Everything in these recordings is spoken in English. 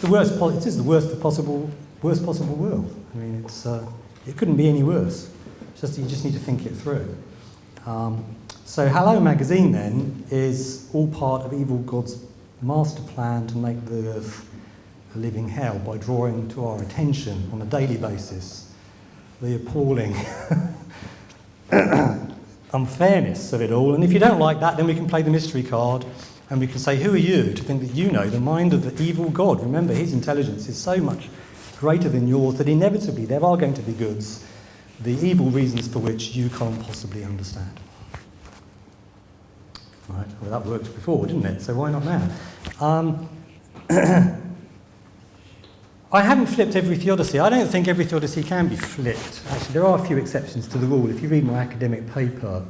the worst. It is the worst possible world. I mean, it couldn't be any worse. You just need to think it through. So Hello Magazine then is all part of evil God's master plan to make the earth a living hell by drawing to our attention on a daily basis the appalling unfairness of it all. And if you don't like that, then we can play the mystery card and we can say, who are you to think that you know the mind of the evil God? Remember, his intelligence is so much greater than yours that inevitably there are going to be goods, the evil reasons for which you can't possibly understand. Right, well, that worked before, didn't it? So why not now? I haven't flipped every theodicy. I don't think every theodicy can be flipped. Actually, there are a few exceptions to the rule. If you read my academic paper,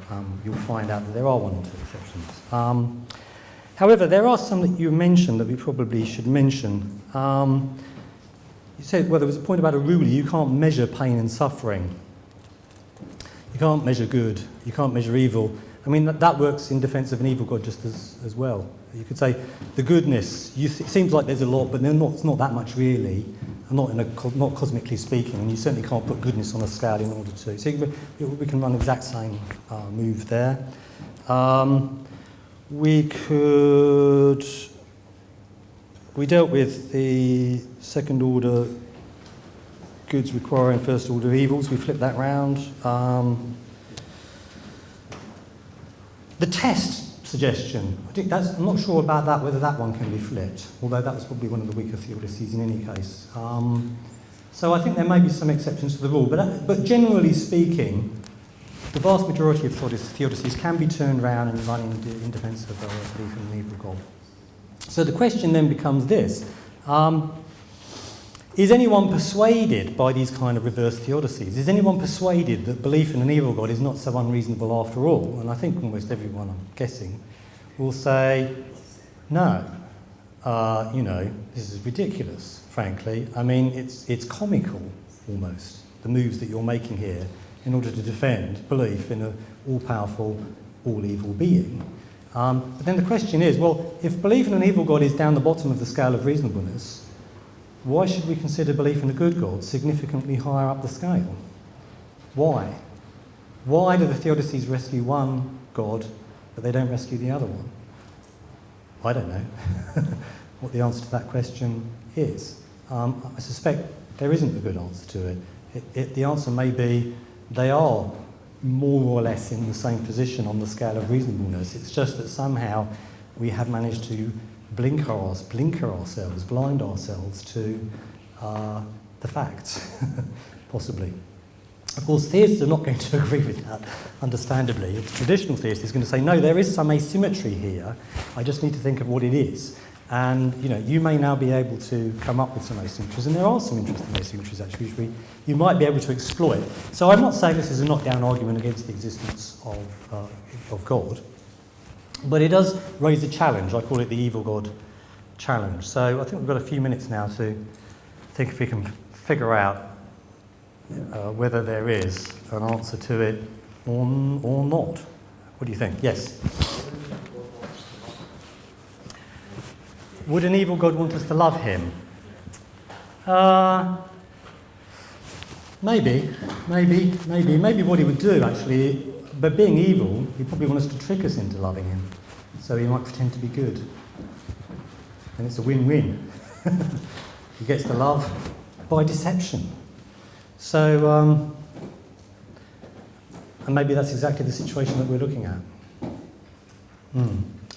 you'll find out that there are one or two exceptions. However, there are some that you mentioned that we probably should mention. You said, well, there was a point about a ruler. You can't measure pain and suffering. You can't measure good. You can't measure evil. I mean, that works in defence of an evil God just as well. You could say the goodness, it seems like there's a lot, but it's not that much really, not cosmically speaking, and you certainly can't put goodness on a scale in order to. So we can run the exact same move there. We dealt with the second order goods requiring first order evils. We flipped that round. The test suggestion, I'm not sure about that, whether that one can be flipped, although that was probably one of the weaker theodicies in any case. So I think there may be some exceptions to the rule, but generally speaking, the vast majority of theodicies can be turned around and run in defence of belief in an evil God. So the question then becomes this. Is anyone persuaded by these kind of reverse theodicies? Is anyone persuaded that belief in an evil God is not so unreasonable after all? And I think almost everyone, I'm guessing, will say, no, this is ridiculous, frankly. I mean, it's comical, almost, the moves that you're making here in order to defend belief in an all-powerful, all-evil being. But then the question is, well, if belief in an evil God is down the bottom of the scale of reasonableness, why should we consider belief in a good God significantly higher up the scale? Why? Why do the theodicies rescue one God, but they don't rescue the other one? I don't know what the answer to that question is. I suspect there isn't a good answer to it. The answer may be they are more or less in the same position on the scale of reasonableness. It's just that somehow we have managed to blind ourselves to the facts, possibly. Of course, theists are not going to agree with that, understandably. A traditional theist is going to say, no, there is some asymmetry here. I just need to think of what it is. And, you may now be able to come up with some asymmetries, and there are some interesting asymmetries, actually, which you might be able to exploit. So I'm not saying this is a knockdown argument against the existence of God, but it does raise a challenge. I call it the evil God challenge. So I think we've got a few minutes now to think if we can figure out whether there is an answer to it or not. What do you think? Yes? Would an evil God want us to love him? Maybe what he would do, actually, but being evil, he'd probably want us to trick us into loving him. So he might pretend to be good. And it's a win-win. He gets the love by deception. So, and maybe that's exactly the situation that we're looking at.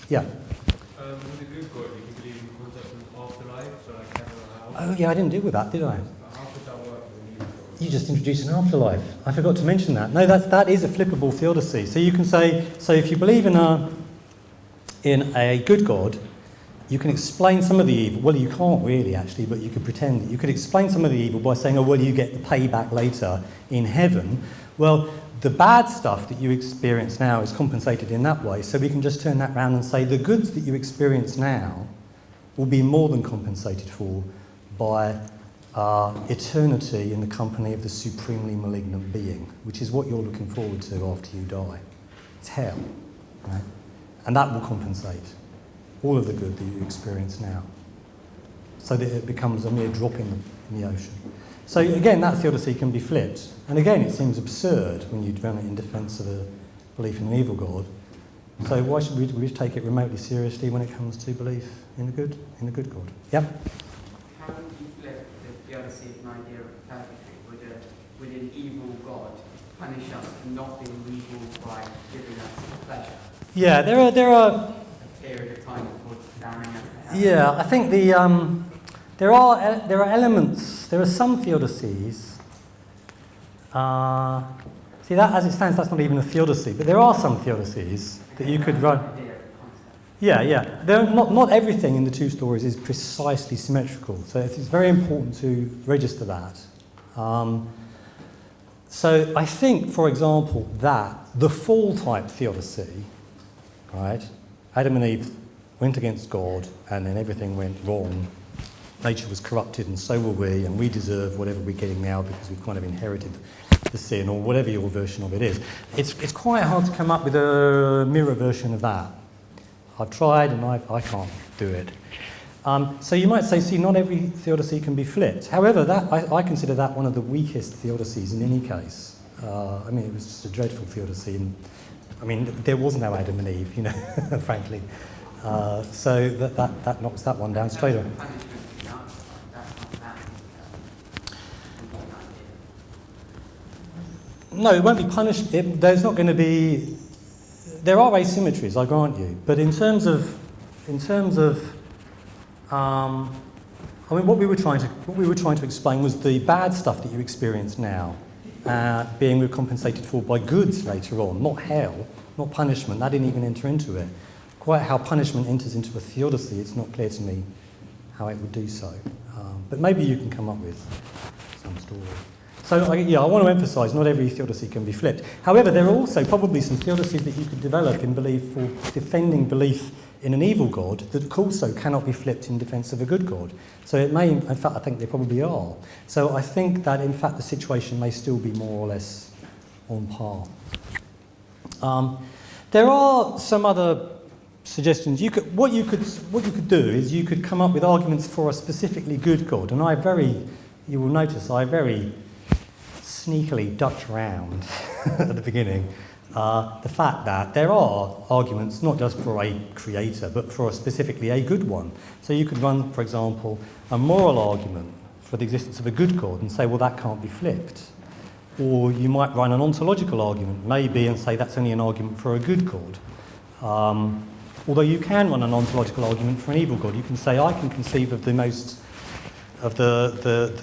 Yeah? With a good God, you can believe in the concept of afterlife, so like heaven or hell. Oh yeah, I didn't deal with that, did I? How could that work with an evil God? You just introduced an afterlife. I forgot to mention that. No, that is a flippable theodicy. So you can say, so if you believe in a good God, you can explain some of the evil. Well, you can't really, actually, but you could pretend that you could explain some of the evil by saying, oh, well, you get the payback later in heaven. Well, the bad stuff that you experience now is compensated in that way, so we can just turn that round and say the goods that you experience now will be more than compensated for by eternity in the company of the supremely malignant being, which is what you're looking forward to after you die. It's hell, right? And that will compensate all of the good that you experience now. so that it becomes a mere drop in the ocean. So again, that theodicy can be flipped. And again, it seems absurd when you run it in defence of a belief in an evil God. So why should we take it remotely seriously when it comes to belief in a good God? Yep. How would you flip the theodicy of an idea of purgatory? Would an evil God punish us for not being evil by giving us pleasure? Yeah, there are A period of time before damning us to hell? Yeah, I think there are elements. There are some theodicies. See, that as it stands, that's not even a theodicy. But there are some theodicies that you could run. Yeah. Not everything in the two stories is precisely symmetrical. So it's very important to register that. So I think, for example, that the fall type theodicy, right? Adam and Eve went against God, and then everything went wrong. Nature was corrupted, and so were we, and we deserve whatever we're getting now because we've kind of inherited the sin, or whatever your version of it is. It's quite hard to come up with a mirror version of that. I've tried, and I can't do it. So you might say, see, not every theodicy can be flipped. However, I consider that one of the weakest theodicies in any case. I mean, it was just a dreadful theodicy, and I mean, there was no Adam and Eve, you know, frankly. So that knocks that one down straight away. No, it won't be punished. There's not going to be. There are asymmetries, I grant you, but in terms of, I mean, what we were trying to explain was the bad stuff that you experience now, being recompensated for by goods later on, not hell, not punishment. That didn't even enter into it. Quite how punishment enters into a theodicy, it's not clear to me how it would do so. But maybe you can come up with some story. So, I want to emphasise not every theodicy can be flipped. However, there are also probably some theodicies that you could develop in belief for defending belief in an evil God that also cannot be flipped in defence of a good God. So it may, in fact, I think they probably are. So I think that, in fact, the situation may still be more or less on par. There are some other suggestions. What you could do is you could come up with arguments for a specifically good God, and you will notice I very sneakily ducked around at the beginning the fact that there are arguments not just for a creator but for specifically a good one. So you could run, for example, a moral argument for the existence of a good God and say, well, that can't be flipped. Or you might run an ontological argument, maybe, and say that's only an argument for a good God. Although you can run an ontological argument for an evil God. You can say, I can conceive of the most of the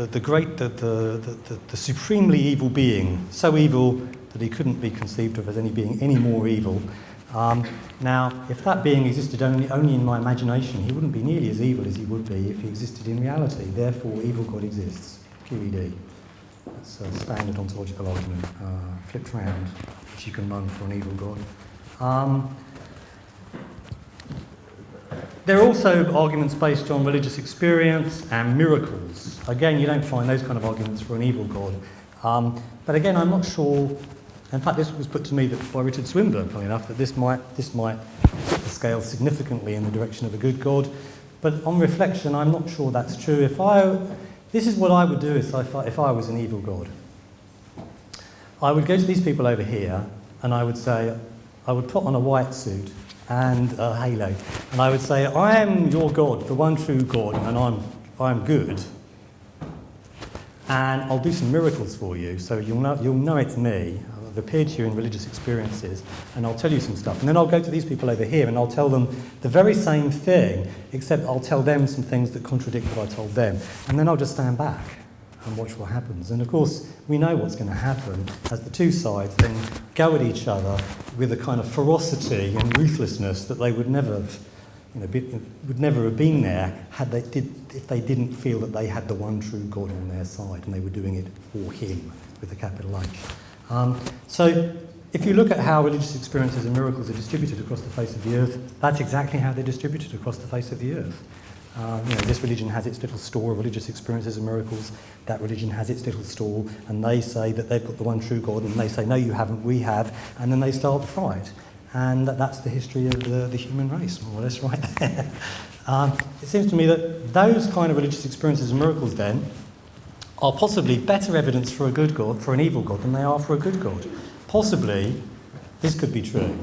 supremely evil being, so evil that he couldn't be conceived of as any being any more evil. Now, if that being existed only in my imagination, he wouldn't be nearly as evil as he would be if he existed in reality. Therefore, evil God exists. QED. That's a standard ontological argument, flipped around, which you can run for an evil God. There are also arguments based on religious experience and miracles. Again, you don't find those kind of arguments for an evil God. But again, I'm not sure. In fact, this was put to me by Richard Swinburne, funnily enough, that this might tip the scale significantly in the direction of a good God. But on reflection, I'm not sure that's true. This is what I would do if I was an evil God. I would go to these people over here, and I would say, I would put on a white suit and a halo, and I would say, I am your God, the one true God, and I'm good, and I'll do some miracles for you, so you'll know it's me. I've appeared to you in religious experiences, and I'll tell you some stuff. And then I'll go to these people over here, and I'll tell them the very same thing, except I'll tell them some things that contradict what I told them, and then I'll just stand back and watch what happens. And of course, we know what's going to happen as the two sides then go at each other with a kind of ferocity and ruthlessness that they would never have been there if they didn't feel that they had the one true God on their side and they were doing it for him with a capital H. So if you look at how religious experiences and miracles are distributed across the face of the earth, that's exactly how they're distributed across the face of the earth. This religion has its little store of religious experiences and miracles. That religion has its little store, and they say that they've got the one true God, and they say, no, you haven't, we have, and then they start the fight. And that's the history of the human race, more or less, right there. It seems to me that those kind of religious experiences and miracles then are possibly better evidence for a good God, for an evil God, than they are for a good God. Possibly, this could be true.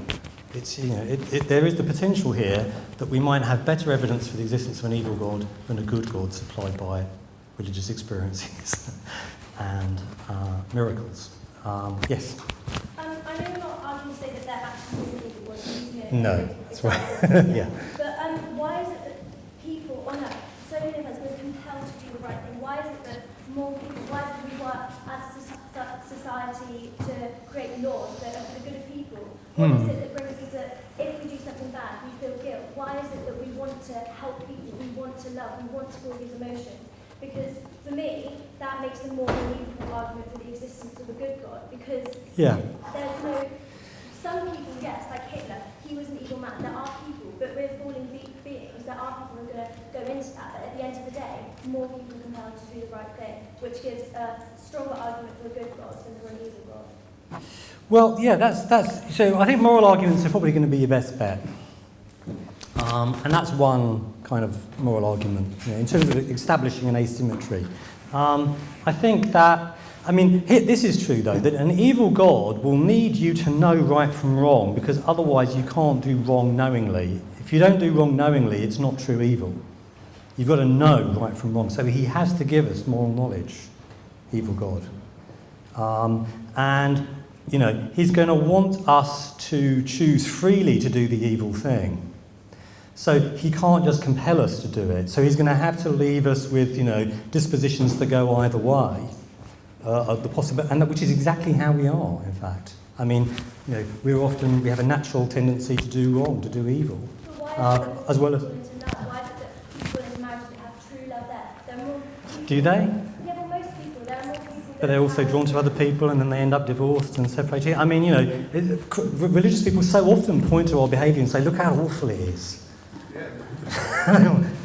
It's, there is the potential here that we might have better evidence for the existence of an evil God than a good God supplied by religious experiences and miracles. Yes? I know you're not arguing to say that they're actually evil ones, using it. No, that's right. Yeah. But why is it that people on earth, so many of us, were compelled to do the right thing? Why is it that more people, why do we work as a society to create laws that are for the good of people? What is it that brings us that if we do something bad, we feel guilt? Why is it that we want to help people, we want to love, we want to feel these emotions? Because for me, that makes a more believable argument for the existence of a good God. Because there's no, some people, yes, like Hitler, he was an evil man. There are people, but we're fallen beings. There are people who are going to go into that. But at the end of the day, more people are compelled to do the right thing, which gives a stronger argument for a good God than for an evil God. Well, yeah, that's so I think moral arguments are probably going to be your best bet. And that's one kind of moral argument, in terms of establishing an asymmetry. I think that, this is true though, that an evil God will need you to know right from wrong, because otherwise you can't do wrong knowingly. If you don't do wrong knowingly, it's not true evil. You've got to know right from wrong. So he has to give us moral knowledge, evil God. And he's going to want us to choose freely to do the evil thing. So he can't just compel us to do it. So he's going to have to leave us with, dispositions that go either way, which is exactly how we are, in fact. We have a natural tendency to do wrong, to do evil, as well as. Why is it that people in marriage that have true love there are more people? Do they? Yeah, well, most people. There are more people. But they're also drawn to other people, and then they end up divorced and separated. Religious people so often point to our behaviour and say, "Look how awful it is."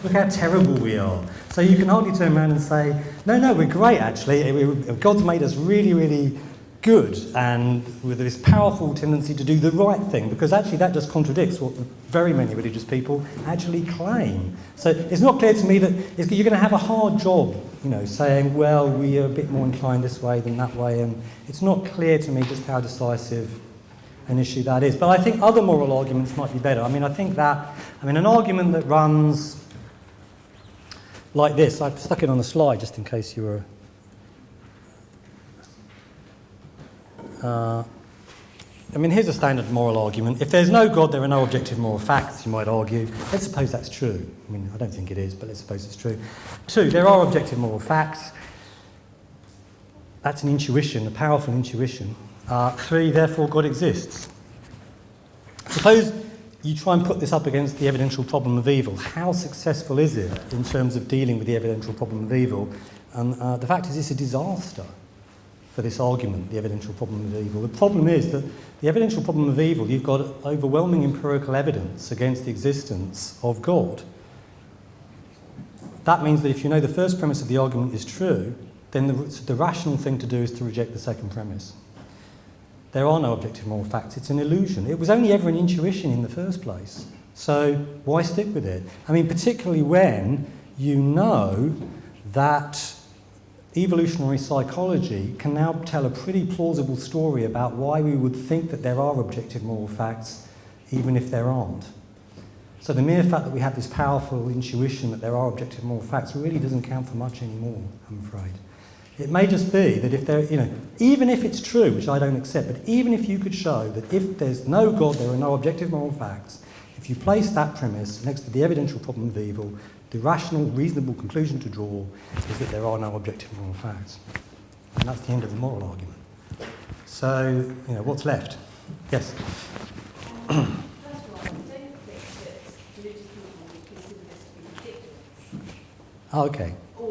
Look how terrible we are. So you can hardly turn around and say, no, we're great actually. God's made us really, really good, and with this powerful tendency to do the right thing, because actually that just contradicts what very many religious people actually claim. So it's not clear to me that you're going to have a hard job, saying, well, we are a bit more inclined this way than that way, and it's not clear to me just how decisive an issue that is. But I think other moral arguments might be better. I think that, an argument that runs like this, I've stuck it on the slide just in case you were... here's a standard moral argument. If there's no God, there are no objective moral facts, you might argue. Let's suppose that's true. I don't think it is, but let's suppose it's true. 2, there are objective moral facts. That's an intuition, a powerful intuition. 3, therefore God exists. Suppose you try and put this up against the evidential problem of evil. How successful is it in terms of dealing with the evidential problem of evil? And the fact is it's a disaster for this argument, the evidential problem of evil. The problem is that the evidential problem of evil, you've got overwhelming empirical evidence against the existence of God. That means that if you know the first premise of the argument is true, then the rational thing to do is to reject the second premise. There are no objective moral facts. It's an illusion. It was only ever an intuition in the first place. So why stick with it? Particularly when you know that evolutionary psychology can now tell a pretty plausible story about why we would think that there are objective moral facts, even if there aren't. So the mere fact that we have this powerful intuition that there are objective moral facts really doesn't count for much anymore, I'm afraid. It may just be that if there, even if it's true, which I don't accept, but even if you could show that if there's no God, there are no objective moral facts, if you place that premise next to the evidential problem of evil, the rational, reasonable conclusion to draw is that there are no objective moral facts. And that's the end of the moral argument. So, what's left? Yes? First of all, I don't think that religious people would consider this to be ridiculous. Oh, okay. Or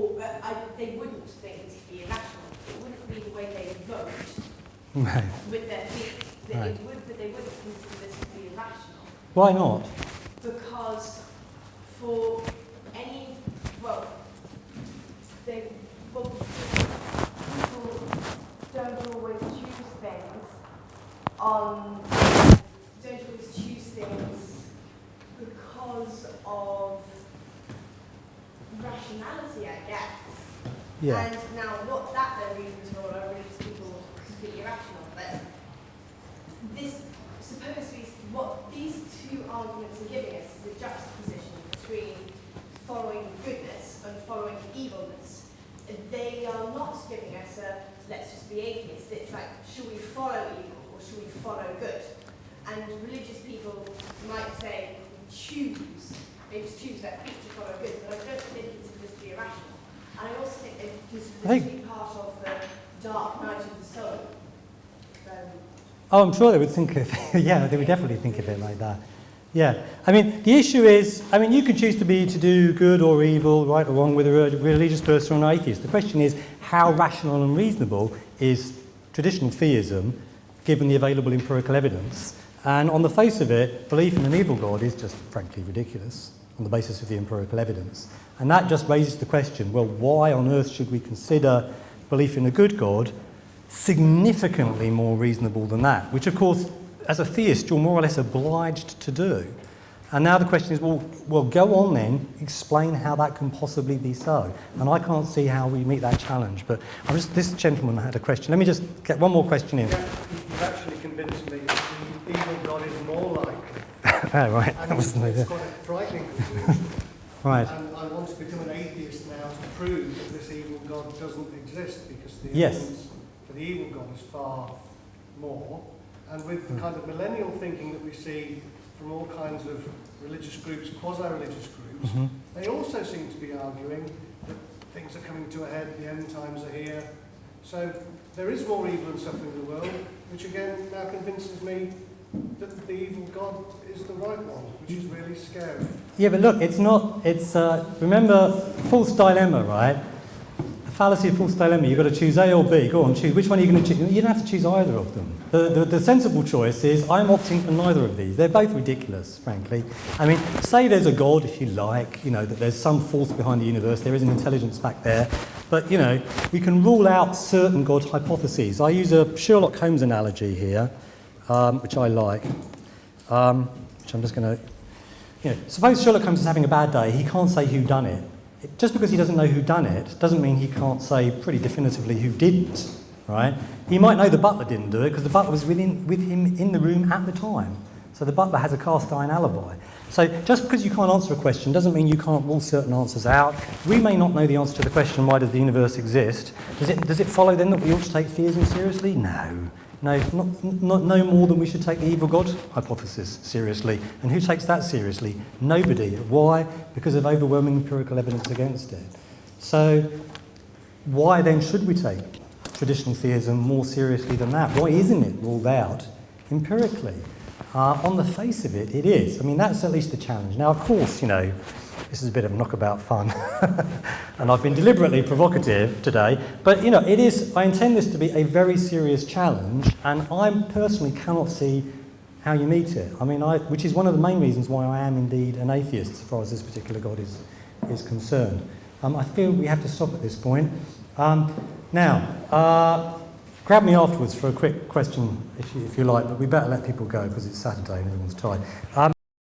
they wouldn't think it to be irrational. It wouldn't be the way they vote Right. with their feet. Right. But they wouldn't consider this to be irrational. Why not? Because for any, people don't always choose things because of Yeah. And now, not that they're reasonable or religious people completely irrational, but this supposedly, what these two arguments are giving us is a juxtaposition between following goodness and following evilness. They are not giving us a let's just be atheists. It's like, should we follow evil or should we follow good? And religious people might say, choose. They just choose that feature to follow good, but I don't think it's just be irrational. And I also think they consider this to be part of the dark night of the soul. Oh, I'm sure they would think of yeah, they would definitely think of it like that. Yeah, I mean, the issue is, I mean, you can choose to do good or evil, right or wrong, with a religious person or an atheist. The question is, how rational and reasonable is traditional theism, given the available empirical evidence? And on the face of it, belief in an evil God is just frankly ridiculous on the basis of the empirical evidence. And that just raises the question, well, why on earth should we consider belief in a good God significantly more reasonable than that? Which, of course, as a theist, you're more or less obliged to do. And now the question is, well, go on then, explain how that can possibly be so. And I can't see how we meet that challenge. But this gentleman had a question. Let me just get one more question in. Yeah, you've actually convinced me that the evil God is more likely. Oh, right. And That was it's quite a frightening conclusion. Right. And I want to become an atheist now to prove that this evil God doesn't exist, because the Yes. evidence for the evil God is far more. And with the kind of millennial thinking that we see from all kinds of religious groups, quasi-religious groups, they also seem to be arguing that things are coming to a head, the end times are here. So there is more evil and suffering in the world, which again now convinces me that the evil God is the right one, which is really scary. Yeah, but look, it's not, remember, false dilemma, right? The fallacy of false dilemma, you've got to choose A or B. Go on, choose. Which one are you going to choose? You don't have to choose either of them. The sensible choice is, I'm opting for neither of these. They're both ridiculous, frankly. I mean, say there's a God, if you like, that there's some force behind the universe, there is an intelligence back there, but, we can rule out certain God hypotheses. I use a Sherlock Holmes analogy here, which I like, which I'm just going to, suppose Sherlock Holmes is having a bad day, he can't say who done it. Just because he doesn't know who done it doesn't mean he can't say pretty definitively who didn't, right? He might know the butler didn't do it because the butler was with him in the room at the time. So the butler has a cast iron alibi. So just because you can't answer a question doesn't mean you can't rule certain answers out. We may not know the answer to the question, why does the universe exist? Does it follow then that we ought to take theism seriously? No. No, no more than we should take the evil God hypothesis seriously. And who takes that seriously? Nobody. Why? Because of overwhelming empirical evidence against it. So why then should we take traditional theism more seriously than that? Why isn't it ruled out empirically? On the face of it, it is. I mean, that's at least the challenge. Now, of course, this is a bit of knockabout fun, and I've been deliberately provocative today, but, it is, I intend this to be a very serious challenge, and I personally cannot see how you meet it. I mean, which is one of the main reasons why I am indeed an atheist, as far as this particular God is concerned. I feel we have to stop at this point. Now, grab me afterwards for a quick question, if you like, but we better let people go because it's Saturday and everyone's tired.